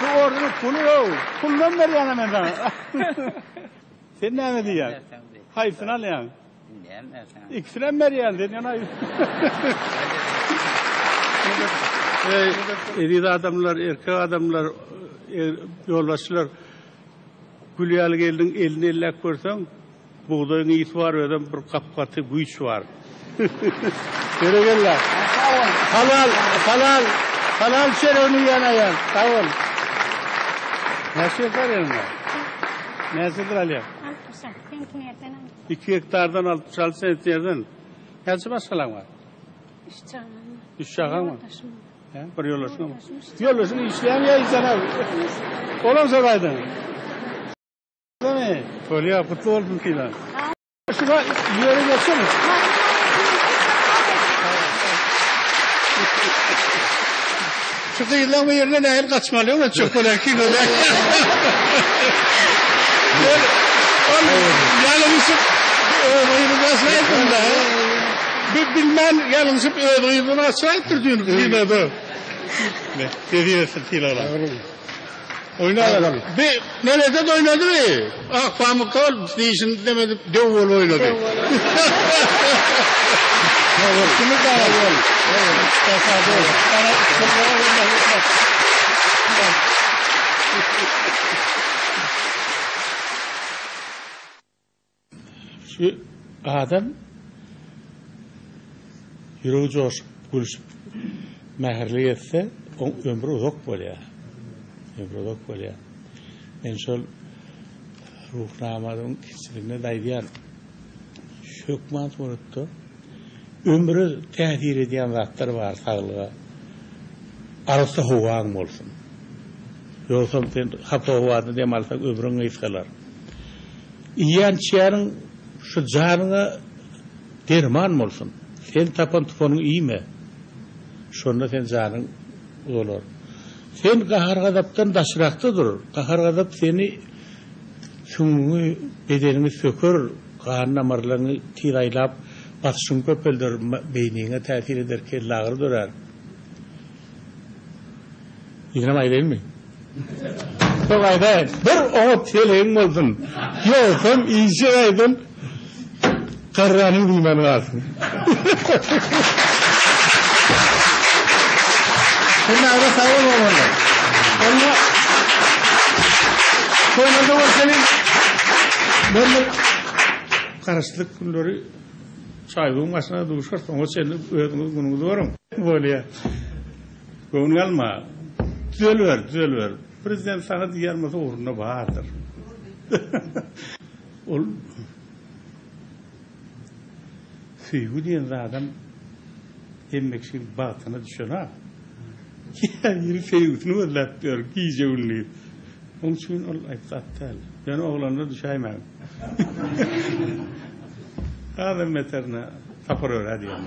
Bu ordunu pulu yok. Puldan ver yana ben sana. Sen ne diyorsun? Haysını al yani. İkisinden ver yani. Sen yana eridi adamlar, erkek adamlar, yoldaşlar Gülyalı geldin elini ellek görsen buğdayın iyisi var öden bir kapkatı güç var. Göre gel halal şerefini yanayan. Sağ ol. Nasıl yapar yanına? Nasıldır Ali? 2 hektardan 66 senetlerden. Kaçı başkalan var? 3 çağın var. Bir yollaşın ama. Yollaşın işleyen ya insan abi. Oğlum soraydın. Değil mi? Öyle ya, kutlu oldun ki lan. Şuna yere geçsene. Şu kıyılan yerine ne el kaçmalı ama çok kolay ki böyle. Yalnızıp öğreyi basmayın da. Bilmem yalnızıp öğreyi basmayın diyor kıyıda. Ne? Seviyorsun tilalar. Oynadı. Nerede de oynadı mı? Ah Pamuk'ta değişim demedi. Devol oynadı. Kimi kahve? Şu adam yüreği coşup gülüşüp mehirli etse ömrü uzak böyle. Ömrü böyle. Ben şöyle ruhnamadığım kişiliğine dayıyan şökmaz unuttu. Ömrü tehdit ediyen zatlar var sağlığa. Arası huvan olsun. Yoksa sen hafta huvanı demalsak ömrün ıyskalar. İyiyen çiyanın şu canına derman olsun. Sen tapan tufanın iyi mi? Şunda sen canın olur. Sen kahar gadaptan daşırakta durur. Kahar gadap seni şunu bedenini sökür, kan damarlarını tiraylap, basışın köpeldir, beynine tesir eder, kellağır durar. İzinem ay değil mi? Çok ay değil. Bir o teleğin olsun. Yoksam iyisi aydın, karranın bilmeni alsın. Şimdi arada sağlam olmalı. Onunla sonra da senin böyle karışıklık günleri çayduğun başına duşarsan o senin öğretmenin gününü doğrum. Böyle ya. Gönül alma. Düzel ver. Prezident sana diyermese uğruna bağırdır. Süyü diyen adam emmek için batına düşen ha. Yeri sevgitini ödlet diyor, iyice ünlüyüm. Onun için ayıptattal. Ben oğlanla düşeymem. Adam meterine tapır öyle diyor.